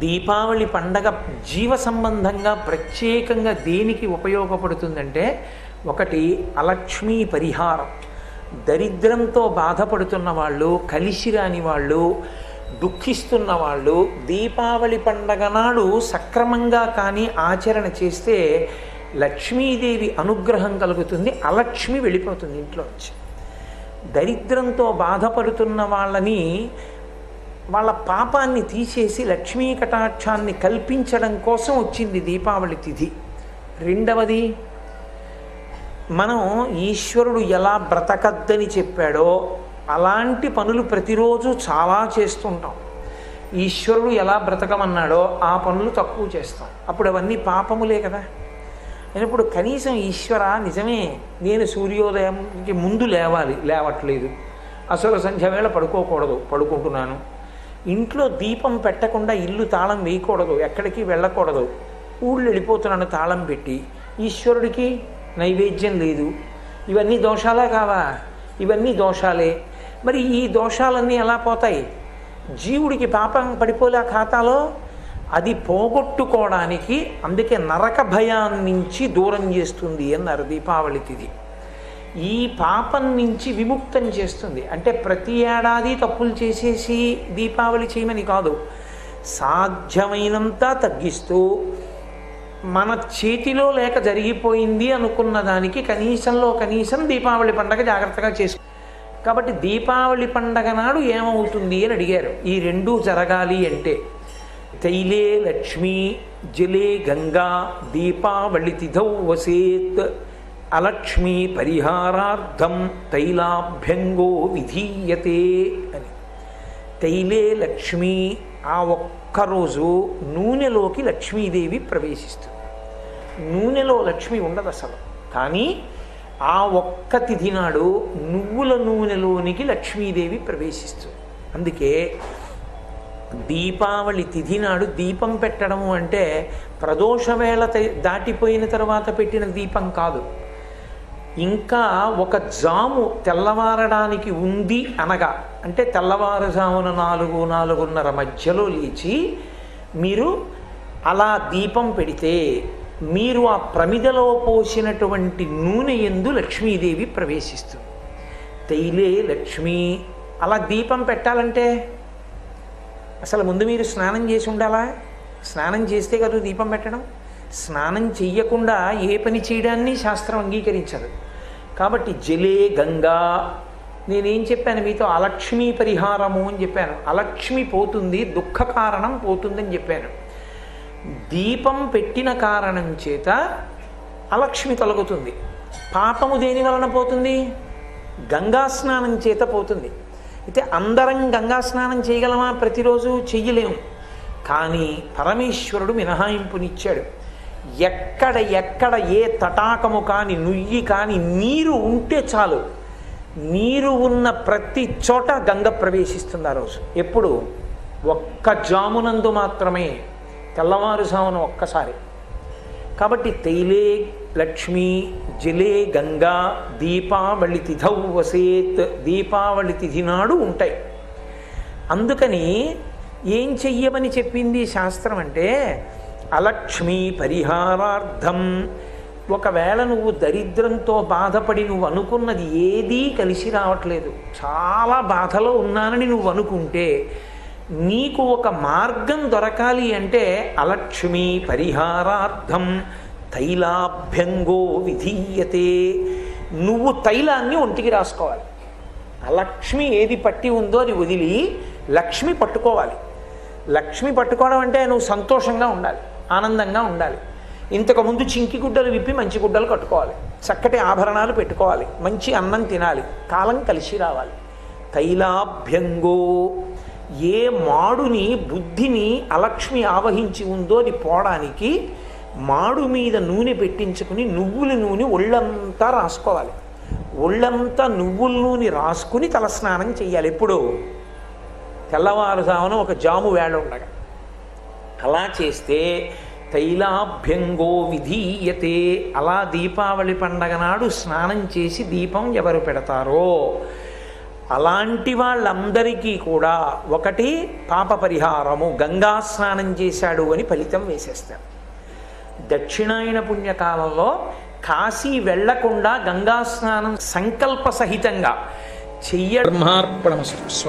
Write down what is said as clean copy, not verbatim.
దీపావళి పండగ జీవ సంబంధంగా ప్రత్యేకంగా దేనికి ఉపయోగపడుతుందంటే, ఒకటి అలక్ష్మీ పరిహారం. దరిద్రంతో బాధపడుతున్న వాళ్ళు, కలిసి రాని వాళ్ళు, దుఃఖిస్తున్న వాళ్ళు దీపావళి పండగ నాడు సక్రమంగా కానీ ఆచరణ చేస్తే లక్ష్మీదేవి అనుగ్రహం కలుగుతుంది, అలక్ష్మి వెళ్ళిపోతుంది ఇంట్లోంచి. దరిద్రంతో బాధపడుతున్న వాళ్ళని, వాళ్ళ పాపాన్ని తీసేసి లక్ష్మీ కటాక్షాన్ని కల్పించడం కోసం వచ్చింది దీపావళి తిథి. రెండవది, మనం ఈశ్వరుడు ఎలా బ్రతకద్దని చెప్పాడో అలాంటి పనులు ప్రతిరోజు చాలా చేస్తుంటాం. ఈశ్వరుడు ఎలా బ్రతకమన్నాడో ఆ పనులు తక్కువ చేస్తాం. అప్పుడు అవన్నీ పాపములే కదా. ఇప్పుడు కనీసం ఈశ్వర నిజమే, నేను సూర్యోదయంకి ముందు లేవాలి, లేవట్లేదు. అసలు సంధ్య వేళ పడుకోకూడదు, పడుకుంటున్నాను. ఇంట్లో దీపం పెట్టకుండా ఇల్లు తాళం వేయకూడదు, ఎక్కడికి వెళ్ళకూడదు, ఊళ్ళు వెళ్ళిపోతున్నాను తాళం పెట్టి. ఈశ్వరుడికి నైవేద్యం లేదు. ఇవన్నీ దోషాలే కావా? ఇవన్నీ దోషాలే. మరి ఈ దోషాలన్నీ ఎలా పోతాయి? జీవుడికి పాపం పడిపోలే ఖాతాలో. అది పోగొట్టుకోవడానికి, అందుకే నరక భయాన్నించి దూరం చేస్తుంది అన్నారు దీపావళి తిథి. ఈ పాపం నుంచి విముక్తం చేస్తుంది. అంటే ప్రతి ఏడాది తప్పులు చేసేసి దీపావళి చేయమని కాదు, సాధ్యమైనంత తగ్గిస్తూ మన చేతిలో లేక జరిగిపోయింది అనుకున్న దానికి కనీసంలో కనీసం దీపావళి పండగ జాగ్రత్తగా చేసుకో. కాబట్టి దీపావళి పండగ నాడు ఏమవుతుంది అని అడిగారు. ఈ రెండూ జరగాలి అంటే తైలే లక్ష్మీ జలే గంగా దీపావళి తిథౌ వసేత్ అలక్ష్మీ పరిహారార్థం తైలాభ్యంగో విధీయతే అని. తైలే లక్ష్మీ, ఆ ఒక్కరోజు నూనెలోకి లక్ష్మీదేవి ప్రవేశిస్తుంది. నూనెలో లక్ష్మి ఉండదు అసలు, కానీ ఆ ఒక్క తిథి నాడు నువ్వుల నూనెలోనికి లక్ష్మీదేవి ప్రవేశిస్తుంది. అందుకే దీపావళి తిథి నాడు దీపం పెట్టడము అంటే ప్రదోష వేళ దాటిపోయిన తర్వాత పెట్టిన దీపం కాదు. ఇంకా ఒక జాము తెల్లవారడానికి ఉంది అనగా, అంటే తెల్లవారుజామున 4-4:30 మధ్యలో లేచి మీరు అలా దీపం పెడితే మీరు ఆ ప్రమిదలో పోసినటువంటి నూనె యందు లక్ష్మీదేవి ప్రవేశిస్తుంది. తైలే లక్ష్మీ. అలా దీపం పెట్టాలంటే అసలు ముందు మీరు స్నానం చేసి ఉండాలా? స్నానం చేస్తే కదా దీపం పెట్టడం. స్నానం చెయ్యకుండా ఏ పని చేయడాన్ని శాస్త్రం అంగీకరించదు. కాబట్టి జలే గంగా. నేనేం చెప్పాను మీతో? అలక్ష్మీ పరిహారము అని చెప్పాను. అలక్ష్మి పోతుంది, దుఃఖ కారణం పోతుందని చెప్పాను. దీపం పెట్టిన కారణం చేత అలక్ష్మి తొలగుతుంది. పాపము దేని వలన పోతుంది? గంగా స్నానం చేత పోతుంది. అయితే అందరం గంగా స్నానం చేయగలమా? ప్రతిరోజు చెయ్యలేము. కానీ పరమేశ్వరుడు మినహాయింపునిచ్చాడు. ఎక్కడ ఏ తటాకము కానీ నుయ్యి కానీ నీరు ఉంటే చాలు, నీరు ఉన్న ప్రతి చోట గంగ ప్రవేశిస్తుంది ఆ రోజు. ఎప్పుడు? ఒక్క జామునందు మాత్రమే, తెల్లవారుజామున ఒక్కసారి. కాబట్టి తైలే లక్ష్మీ జలే గంగా దీపావళి తిథౌ వసేత్. దీపావళి తిథి నాడు ఉంటాయి. అందుకని ఏం చెయ్యమని చెప్పింది శాస్త్రం అంటే, అలక్ష్మీ పరిహారార్థం. ఒకవేళ నువ్వు దరిద్రంతో బాధపడి నువ్వు అనుకున్నది ఏదీ కలిసి రావట్లేదు, చాలా బాధలో ఉన్నానని నువ్వు అనుకుంటే, నీకు ఒక మార్గం దొరకాలి అంటే అలక్ష్మీ పరిహారార్థం తైలాభ్యంగో విధీయతే. నువ్వు తైలాన్ని ఒంటికి రాసుకోవాలి. అలక్ష్మి ఏది పట్టి ఉందో అది వదిలి లక్ష్మి పట్టుకోవాలి. లక్ష్మి పట్టుకోవడం అంటే నువ్వు సంతోషంగా ఉండాలి, ఆనందంగా ఉండాలి. ఇంతకుముందు చింకి గుడ్డలు విప్పి మంచి గుడ్డలు కట్టుకోవాలి, చక్కటి ఆభరణాలు పెట్టుకోవాలి, మంచి అన్నం తినాలి, కాలం కలిసి రావాలి. తైలాభ్యంగో. ఏ మాడుని బుద్ధిని అలక్ష్మి ఆవహించి ఉందో అది పోవడానికి మాడు మీద నూనె పెట్టించుకుని నువ్వుల నూనె ఒళ్ళంతా రాసుకోవాలి. ఒళ్ళంతా నువ్వుల నూనె రాసుకుని తలస్నానం చెయ్యాలి. ఎప్పుడు? తెల్లవారుజామున ఒక జాము వేళ ఉండగా. అలా చేస్తే తైలాభ్యంగో విధీయతే. అలా దీపావళి పండగ నాడు స్నానం చేసి దీపం ఎవరు పెడతారో అలాంటి వాళ్ళందరికీ కూడా ఒకటి పాప పరిహారము, గంగా స్నానం చేశాడు అని ఫలితం వేసేస్తారు. దక్షిణాయన పుణ్యకాలంలో కాశీ వెళ్లకుండా గంగా స్నానం సంకల్ప సహితంగా చెయ్య. బ్రహ్మార్పణమస్తు.